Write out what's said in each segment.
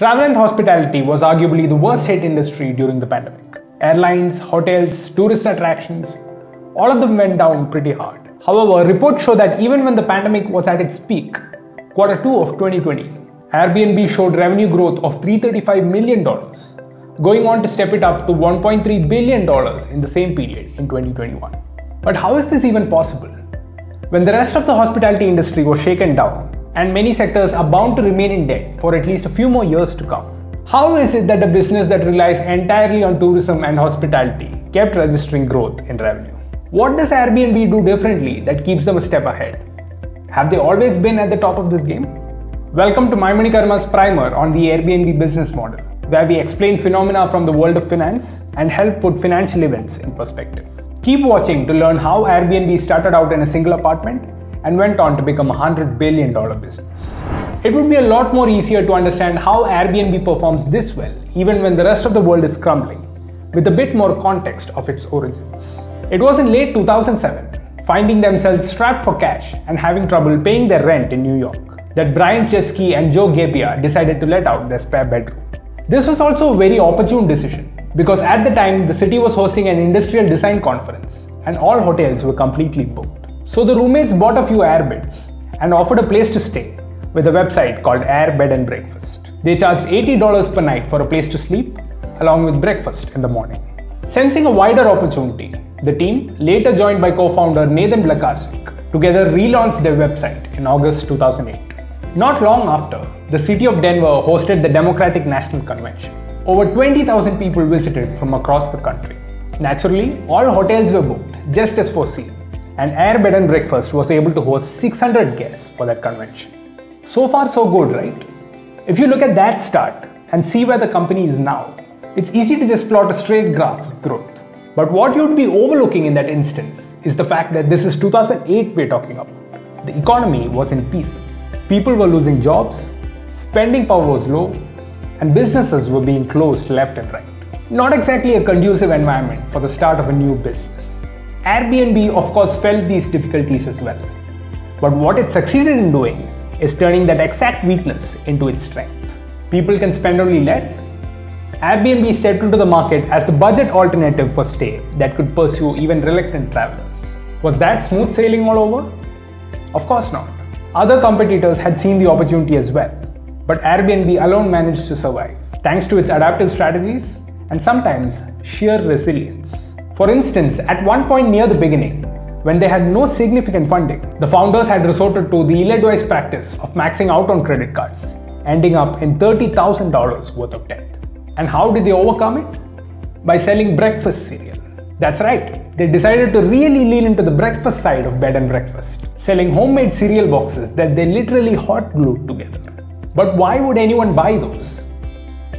Travel and hospitality was arguably the worst hit industry during the pandemic. Airlines, hotels, tourist attractions, all of them went down pretty hard. However, reports show that even when the pandemic was at its peak, Q2 of 2020, Airbnb showed revenue growth of $335 million, going on to step it up to $1.3 billion in the same period in 2021. But how is this even possible? When the rest of the hospitality industry was shaken down, and many sectors are bound to remain in debt for at least a few more years to come, how is it that a business that relies entirely on tourism and hospitality kept registering growth in revenue? What does Airbnb do differently that keeps them a step ahead? Have they always been at the top of this game? Welcome to MyMoneyKarma's primer on the Airbnb business model, where we explain phenomena from the world of finance and help put financial events in perspective. Keep watching to learn how Airbnb started out in a single apartment and went on to become a $100 billion business. It would be a lot more easier to understand how Airbnb performs this well, even when the rest of the world is crumbling, with a bit more context of its origins. It was in late 2007, finding themselves strapped for cash and having trouble paying their rent in New York, that Brian Chesky and Joe Gebbia decided to let out their spare bedroom. This was also a very opportune decision, because at the time the city was hosting an industrial design conference and all hotels were completely booked. So the roommates bought a few airbeds and offered a place to stay with a website called AirBnB. They charged $80 per night for a place to sleep, along with breakfast in the morning. Sensing a wider opportunity, the team, later joined by co-founder Nathan Blakarsik, together relaunched their website in August 2008. Not long after, the city of Denver hosted the Democratic National Convention. Over 20,000 people visited from across the country. Naturally, all hotels were booked, just as foreseen, and AirBnB was able to host 600 guests for that convention. So far so good, right? If you look at that start and see where the company is now, it's easy to just plot a straight graph of growth. But what you'd be overlooking in that instance is the fact that this is 2008 we're talking about. The economy was in pieces. People were losing jobs, spending power was low, and businesses were being closed left and right. Not exactly a conducive environment for the start of a new business. Airbnb of course felt these difficulties as well. But what it succeeded in doing is turning that exact weakness into its strength. People can spend only less. Airbnb stepped into the market as the budget alternative for stay that could pursue even reluctant travelers. Was that smooth sailing all over? Of course not. Other competitors had seen the opportunity as well, but Airbnb alone managed to survive, thanks to its adaptive strategies and sometimes sheer resilience. For instance, at one point near the beginning, when they had no significant funding, the founders had resorted to the ill-advised practice of maxing out on credit cards, ending up in $30,000 worth of debt. And how did they overcome it? By selling breakfast cereal. That's right, they decided to really lean into the breakfast side of bed and breakfast, selling homemade cereal boxes that they literally hot glued together. But why would anyone buy those?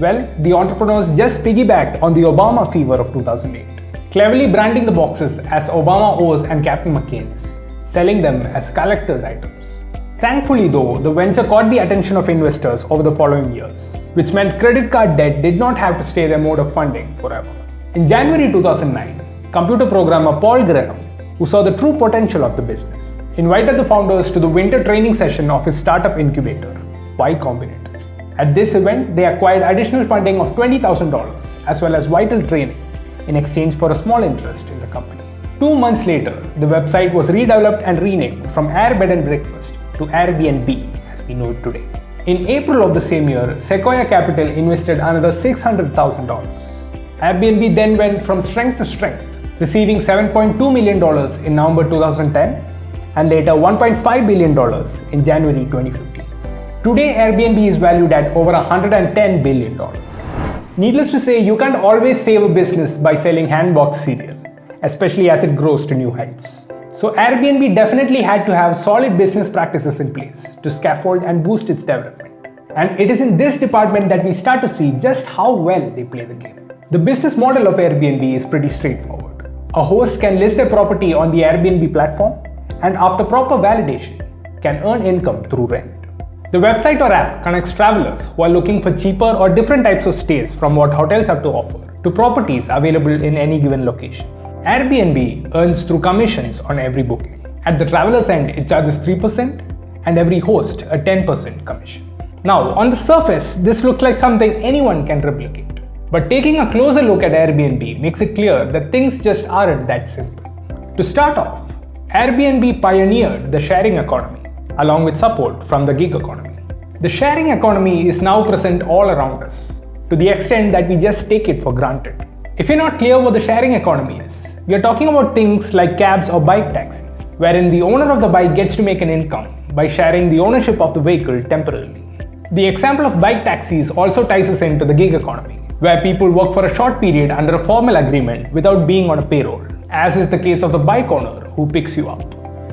Well, the entrepreneurs just piggybacked on the Obama fever of 2008, cleverly branding the boxes as Obama O's and Captain McCain's, selling them as collector's items. Thankfully though, the venture caught the attention of investors over the following years, which meant credit card debt did not have to stay their mode of funding forever. In January 2009, computer programmer Paul Graham, who saw the true potential of the business, invited the founders to the winter training session of his startup incubator, Y Combinator. At this event, they acquired additional funding of $20,000 as well as vital training in exchange for a small interest in the company. 2 months later, the website was redeveloped and renamed from AirBnB to Airbnb as we know it today. In April of the same year, Sequoia Capital invested another $600,000. Airbnb then went from strength to strength, receiving $7.2 million in November 2010 and later $1.5 billion in January 2015. Today, Airbnb is valued at over $110 billion. Needless to say, you can't always save a business by selling hand-boxed cereal, especially as it grows to new heights. So Airbnb definitely had to have solid business practices in place to scaffold and boost its development. And it is in this department that we start to see just how well they play the game. The business model of Airbnb is pretty straightforward. A host can list their property on the Airbnb platform and after proper validation, can earn income through rent. The website or app connects travelers who are looking for cheaper or different types of stays from what hotels have to offer to properties available in any given location. Airbnb earns through commissions on every booking. At the traveler's end, it charges 3% and every host a 10% commission. Now, on the surface, this looks like something anyone can replicate. But taking a closer look at Airbnb makes it clear that things just aren't that simple. To start off, Airbnb pioneered the sharing economy, along with support from the gig economy. The sharing economy is now present all around us, to the extent that we just take it for granted. If you're not clear what the sharing economy is, we are talking about things like cabs or bike taxis, wherein the owner of the bike gets to make an income by sharing the ownership of the vehicle temporarily. The example of bike taxis also ties us into the gig economy, where people work for a short period under a formal agreement without being on a payroll, as is the case of the bike owner who picks you up.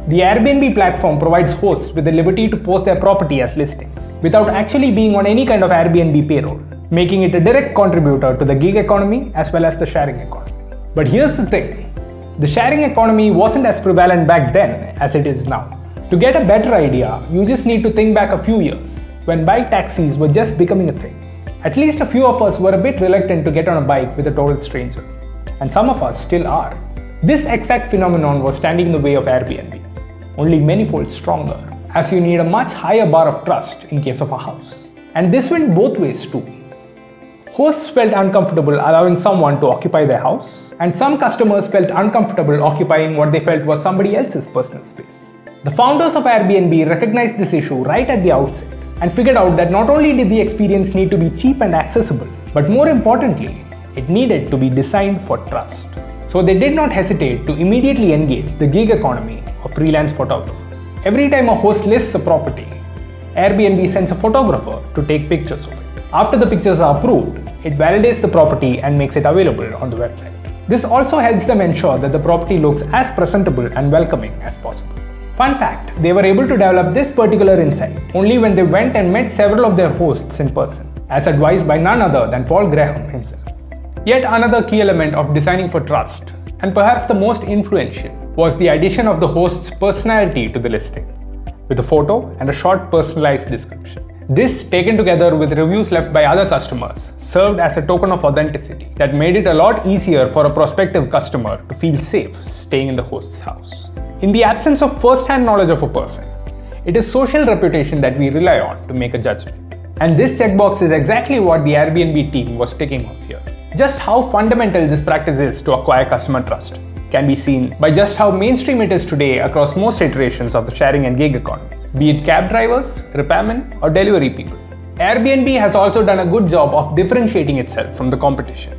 The Airbnb platform provides hosts with the liberty to post their property as listings, without actually being on any kind of Airbnb payroll, making it a direct contributor to the gig economy as well as the sharing economy. But here's the thing, the sharing economy wasn't as prevalent back then as it is now. To get a better idea, you just need to think back a few years, when bike taxis were just becoming a thing. At least a few of us were a bit reluctant to get on a bike with a total stranger, and some of us still are. This exact phenomenon was standing in the way of Airbnb, only many-fold stronger, as you need a much higher bar of trust in case of a house. And this went both ways too. Hosts felt uncomfortable allowing someone to occupy their house, and some customers felt uncomfortable occupying what they felt was somebody else's personal space. The founders of Airbnb recognized this issue right at the outset and figured out that not only did the experience need to be cheap and accessible, but more importantly, it needed to be designed for trust. So they did not hesitate to immediately engage the gig economy of freelance photographers. Every time a host lists a property, Airbnb sends a photographer to take pictures of it. After the pictures are approved, it validates the property and makes it available on the website. This also helps them ensure that the property looks as presentable and welcoming as possible. Fun fact, they were able to develop this particular insight only when they went and met several of their hosts in person, as advised by none other than Paul Graham himself. Yet another key element of designing for trust, and perhaps the most influential, was the addition of the host's personality to the listing, with a photo and a short personalized description. This, taken together with reviews left by other customers, served as a token of authenticity that made it a lot easier for a prospective customer to feel safe staying in the host's house. In the absence of first-hand knowledge of a person, it is social reputation that we rely on to make a judgment. And this checkbox is exactly what the Airbnb team was ticking off here. Just how fundamental this practice is to acquire customer trust can be seen by just how mainstream it is today across most iterations of the sharing and gig economy, be it cab drivers, repairmen, or delivery people. Airbnb has also done a good job of differentiating itself from the competition,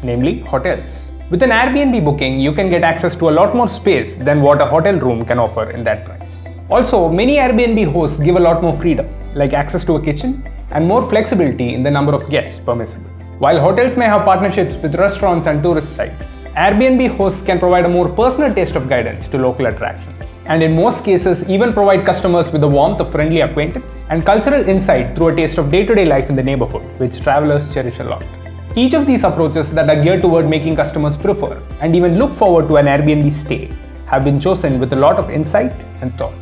namely hotels. With an Airbnb booking, you can get access to a lot more space than what a hotel room can offer in that price. Also, many Airbnb hosts give a lot more freedom, like access to a kitchen and more flexibility in the number of guests permissible. While hotels may have partnerships with restaurants and tourist sites, Airbnb hosts can provide a more personal taste of guidance to local attractions, and in most cases even provide customers with the warmth of friendly acquaintance and cultural insight through a taste of day-to-day life in the neighborhood, which travelers cherish a lot. Each of these approaches that are geared toward making customers prefer and even look forward to an Airbnb stay have been chosen with a lot of insight and thought.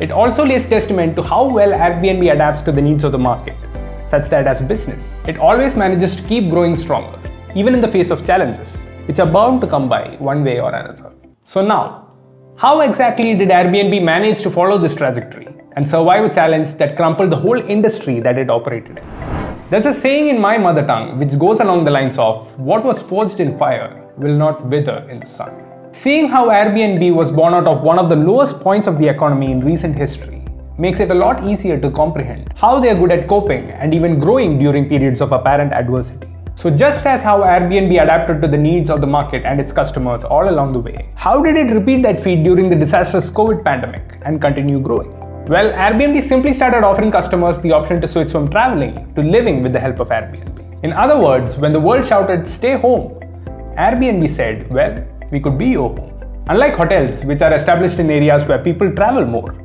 It also lays testament to how well Airbnb adapts to the needs of the market, such that as a business, it always manages to keep growing stronger, even in the face of challenges, which are bound to come by one way or another. So now, how exactly did Airbnb manage to follow this trajectory and survive a challenge that crumpled the whole industry that it operated in? There's a saying in my mother tongue which goes along the lines of, "What was forged in fire will not wither in the sun." Seeing how Airbnb was born out of one of the lowest points of the economy in recent history makes it a lot easier to comprehend how they are good at coping and even growing during periods of apparent adversity. So just as how Airbnb adapted to the needs of the market and its customers all along the way, how did it repeat that feat during the disastrous COVID pandemic and continue growing? Well, Airbnb simply started offering customers the option to switch from traveling to living with the help of Airbnb. In other words, when the world shouted, "Stay home," Airbnb said, "Well, we could be your home." Unlike hotels, which are established in areas where people travel more,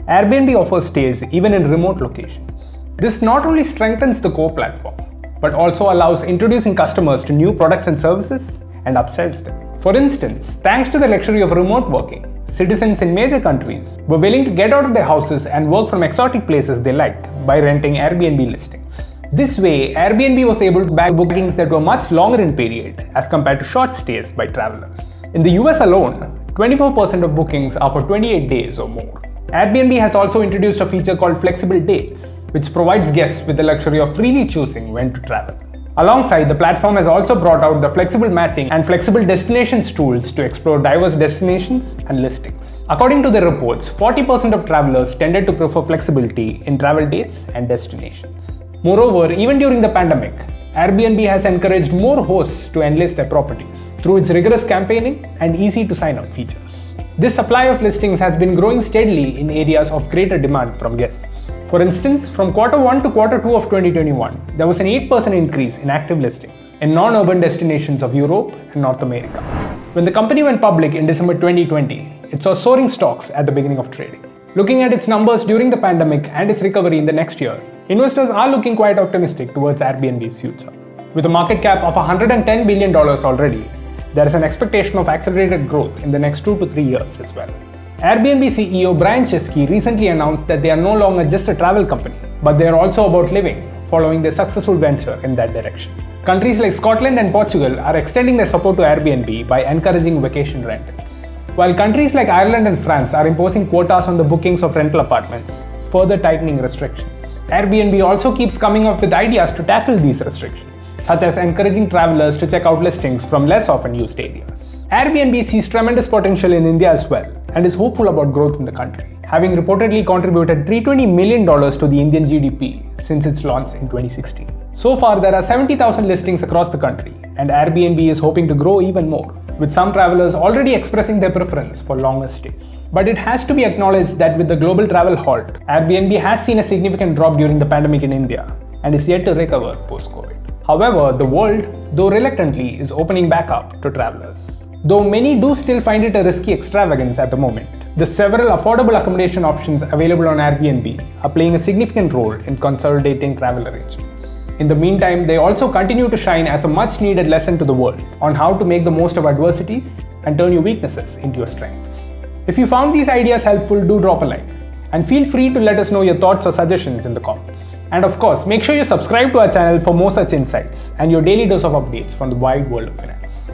Airbnb offers stays even in remote locations. This not only strengthens the core platform, but also allows introducing customers to new products and services and upsells them. For instance, thanks to the luxury of remote working, citizens in major countries were willing to get out of their houses and work from exotic places they liked by renting Airbnb listings. This way, Airbnb was able to bag bookings that were much longer in period as compared to short stays by travelers. In the US alone, 24% of bookings are for 28 days or more. Airbnb has also introduced a feature called flexible dates, which provides guests with the luxury of freely choosing when to travel. Alongside, the platform has also brought out the flexible matching and flexible destinations tools to explore diverse destinations and listings. According to the reports, 40% of travelers tended to prefer flexibility in travel dates and destinations. Moreover, even during the pandemic, Airbnb has encouraged more hosts to enlist their properties through its rigorous campaigning and easy to sign up features. This supply of listings has been growing steadily in areas of greater demand from guests. For instance, from Q1 to Q2 of 2021, there was an 8% increase in active listings in non-urban destinations of Europe and North America. When the company went public in December 2020, it saw soaring stocks at the beginning of trading. Looking at its numbers during the pandemic and its recovery in the next year, investors are looking quite optimistic towards Airbnb's future. With a market cap of $110 billion already, there is an expectation of accelerated growth in the next 2 to 3 years as well. Airbnb CEO Brian Chesky recently announced that they are no longer just a travel company, but they are also about living, following their successful venture in that direction. Countries like Scotland and Portugal are extending their support to Airbnb by encouraging vacation rentals, while countries like Ireland and France are imposing quotas on the bookings of rental apartments, further tightening restrictions. Airbnb also keeps coming up with ideas to tackle these restrictions, such as encouraging travelers to check out listings from less often used areas. Airbnb sees tremendous potential in India as well and is hopeful about growth in the country, having reportedly contributed $320 million to the Indian GDP since its launch in 2016. So far, there are 70,000 listings across the country, and Airbnb is hoping to grow even more, with some travelers already expressing their preference for longer stays. But it has to be acknowledged that with the global travel halt, Airbnb has seen a significant drop during the pandemic in India and is yet to recover post-COVID. However, the world, though reluctantly, is opening back up to travelers. Though many do still find it a risky extravagance at the moment, the several affordable accommodation options available on Airbnb are playing a significant role in consolidating travel arrangements. In the meantime, they also continue to shine as a much-needed lesson to the world on how to make the most of adversities and turn your weaknesses into your strengths. If you found these ideas helpful, do drop a like, and feel free to let us know your thoughts or suggestions in the comments. And of course, make sure you subscribe to our channel for more such insights and your daily dose of updates from the wide world of finance.